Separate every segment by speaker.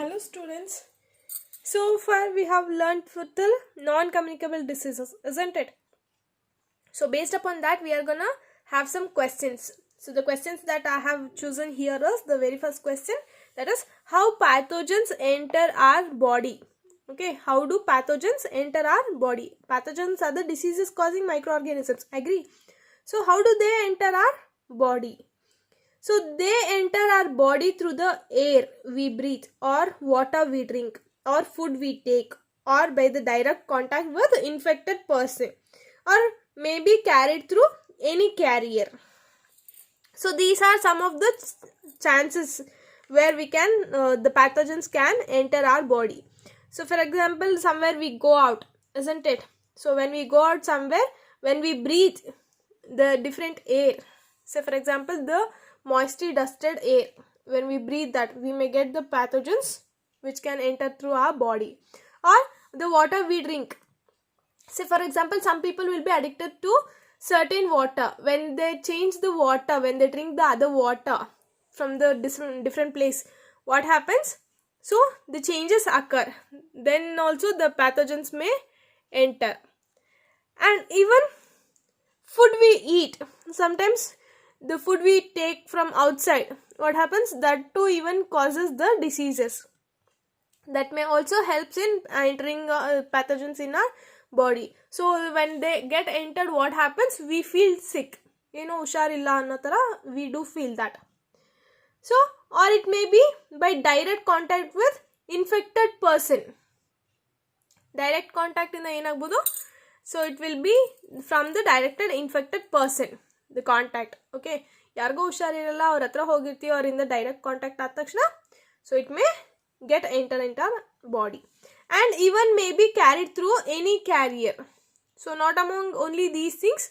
Speaker 1: Hello students. So far we have learned for the non-communicable diseases, isn't it? So based upon that we are gonna have some questions. So the questions that I have chosen here is the very first question, that is how pathogens enter our body. Okay, how do pathogens enter our body? Pathogens are the diseases causing microorganisms. Agree? So how do they enter our body? So they enter our body through the air we breathe, or water we drink, or food we take, or by the direct contact with the infected person, or may be carried through any carrier. So these are some of the chances where the pathogens can enter our body. So for example, somewhere we go out, isn't it? So when we go out somewhere, when we breathe the different air, say for example the moisture dusted air, when we breathe that, we may get the pathogens which can enter through our body. Or the water we drink, say for example some people will be addicted to certain water. When they change the water, when they drink the other water from the different place, what happens? So the changes occur, then also the pathogens may enter. And even food we eat, sometimes the food we take from outside, what happens? That too even causes the diseases. That may also helps in entering pathogens in our body. So when they get entered, what happens? We feel sick. Usharilla annatara, we do feel that. So, or it may be by direct contact with infected person. Direct contact in the enagbodu. So it will be from the directed infected person, the contact. Okay, ಯಾರಿಗೂ ಹುಷಾರಿರಲ್ಲ, ಅವ್ರ ಹತ್ರ ಹೋಗಿರ್ತೀವಿ, ಅವರಿಂದ direct contact ಆದ ತಕ್ಷಣ, so it may get enter into our body. And even may be carried through any carrier. So not among only these things,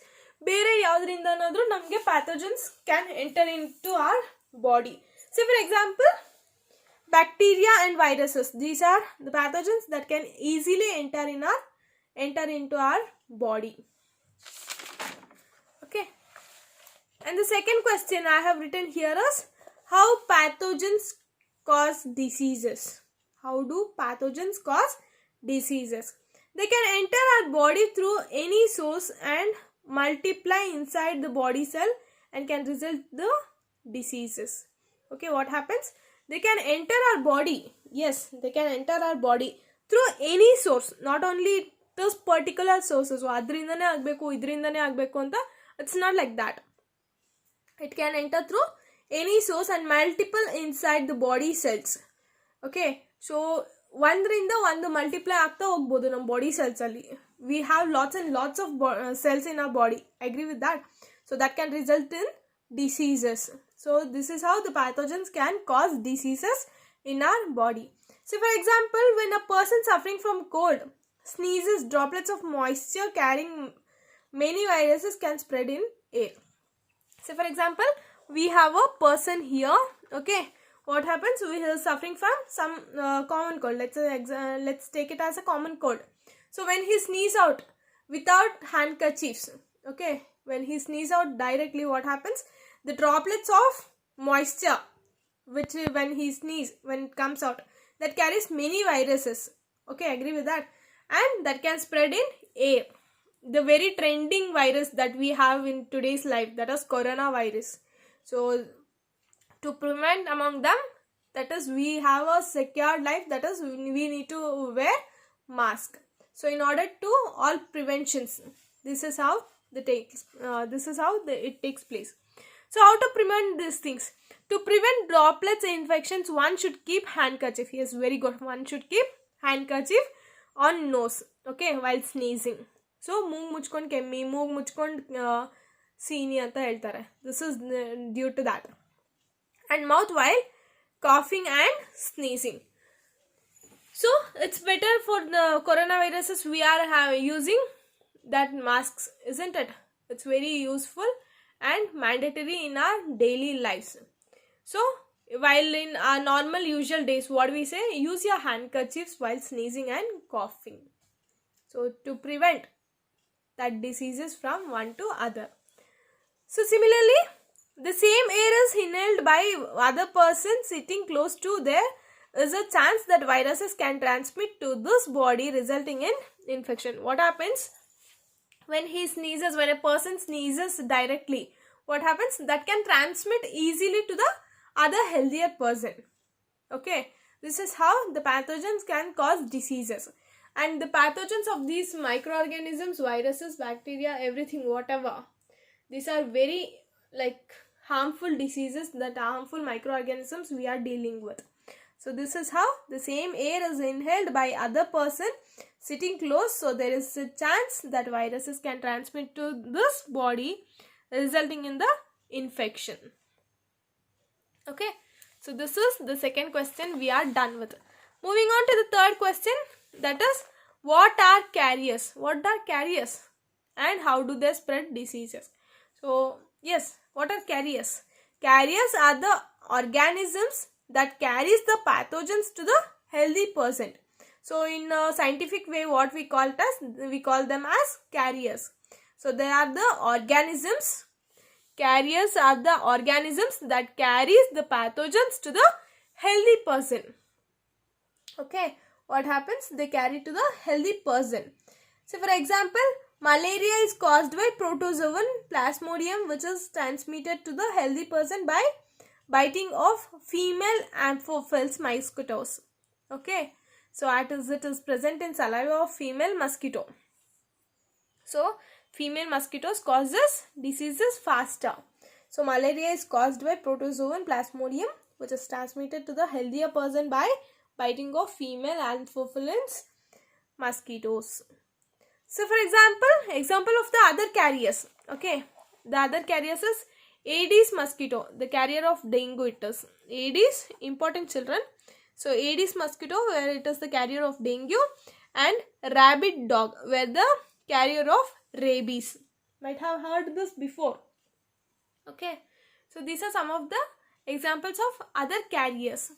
Speaker 1: ಬೇರೆ ಯಾವುದರಿಂದನಾದರೂ ನಮಗೆ pathogens can enter into our body. So for example, bacteria and viruses, these are the pathogens that can easily enter into our body. Okay, and the second question I have written here is how pathogens cause diseases. How do pathogens cause diseases? They can enter our body through any source and multiply inside the body cell and can result the diseases. Okay, what happens? They can enter our body. Yes, they can enter our body through any source, not only those particular sources. Adrindane agbeku, idrindane agbeku anta, it's not like that. It can enter through any source and multiple inside the body cells. Okay, so ಒಂದರಿಂದ ಒಂದು multiply ಆಗ್ತಾ ಹೋಗ್ಬೋದು ನಮ್ಮ body cells ಅಲ್ಲಿ. We have lots and lots of cells in our body. Agree with that? So that can result in diseases. So this is how the pathogens can cause diseases in our body. So for example, when a person suffering from cold sneezes, droplets of moisture carrying many viruses can spread in air. So for example, we have a person here. Okay, what happens? We are suffering from some common cold. Let's take it as a common cold. So when he sneeze out without handkerchiefs, okay, when he sneeze out directly, what happens? The droplets of moisture, which when he sneeze, when it comes out, that carries many viruses. Okay, agree with that? And that can spread in air. The very trending virus that we have in today's life, that is coronavirus. So to prevent among them, that is we have a secured life, that is we need to wear mask. So in order to all preventions, this is how it takes place. So how to prevent these things? To prevent droplets infections, one should keep handkerchief. Yes, very good. One should keep handkerchief on nose, okay, while sneezing. So ಮೂಗು ಮುಚ್ಕೊಂಡು ಕೆಮ್ಮಿ, ಮೂಗು ಮುಚ್ಕೊಂಡು ಸೀನಿ ಅಂತ ಹೇಳ್ತಾರೆ. This is due to that. And mouth while coughing and sneezing. So it's better for the coronaviruses, we are using that masks, isn't it? It's very useful and mandatory in our daily lives. So while in our normal usual days, what we say? Use your handkerchiefs while sneezing and coughing. So to prevent that diseases from one to other. So similarly, the same air is inhaled by other person sitting close to their is a chance that viruses can transmit to this body, resulting in infection. What happens when he sneezes, when a person sneezes directly? What happens? That can transmit easily to the other healthier person. Okay, this is how the pathogens can cause diseases. And the pathogens of these microorganisms, viruses, bacteria, everything, whatever, these are very harmful diseases, that harmful microorganisms we are dealing with. So this is how the same air is inhaled by other person sitting close. So there is a chance that viruses can transmit to this body, resulting in the infection. Okay, so this is the second question we are done with. Moving on to the third question, that is, what are carriers? What are carriers and how do they spread diseases? So yes, what are carriers? Carriers are the organisms that carries the pathogens to the healthy person. So in a scientific way, what we call them as carriers. So they are the organisms. Carriers are the organisms that carries the pathogens to the healthy person. Okay, what happens? They carry to the healthy person. So for example, malaria is caused by protozoan plasmodium, which is transmitted to the healthy person by biting of female Anopheles mosquitoes. Okay, so as it is present in saliva of female mosquito. So female mosquitoes causes diseases faster. So malaria is caused by protozoan plasmodium, which is transmitted to the healthier person by biting of female Anopheles mosquitoes. So for example of the other carriers. Okay, the other carriers is Aedes mosquito, the carrier of dengue. It is Aedes, important children. So Aedes mosquito, where it is the carrier of dengue, and rabid dog, where the carrier of rabies. Might have heard this before. Okay, so these are some of the examples of other carriers.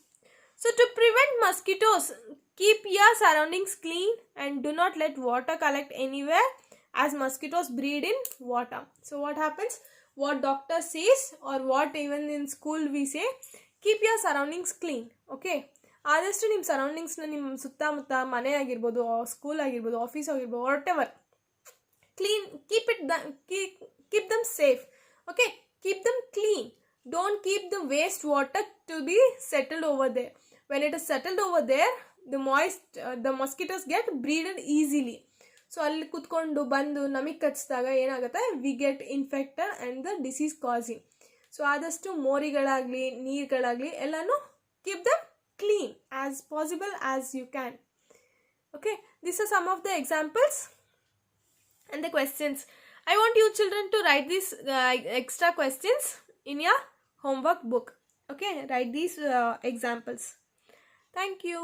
Speaker 1: So to prevent mosquitoes, keep your surroundings clean and do not let water collect anywhere, as mosquitoes breed in water. So what happens? What doctor says, or what even in school we say, keep your surroundings clean. Okay, ಆದಷ್ಟು ನಿಮ್ಮ ಸರೌಂಡಿಂಗ್ಸ್ನ ನಿಮ್ಮ ಸುತ್ತಮುತ್ತ ಮನೆ ಆಗಿರ್ಬೋದು, school ಆಗಿರ್ಬೋದು, office ಆಗಿರ್ಬೋದು, what ever, clean, keep them safe. Okay, keep them clean. Don't keep the waste water to be settled over there. When it is settled over there, the mosquitoes get breeded easily. So ಅಲ್ಲಿ ಕುತ್ಕೊಂಡು ಬಂದು ನಮಗೆ ಕಚ್ಚಿದಾಗ ಏನಾಗುತ್ತೆ, we get infected and the disease causing. So ಆದಷ್ಟು ಮೋರಿಗಳಾಗಲಿ ನೀರುಗಳಾಗಲಿ ಎಲ್ಲನೂ keep dum clean as possible as you can. Okay, these are some of the examples and the questions. I want you children to write these extra questions in your homework book. Okay, write these examples. Thank you.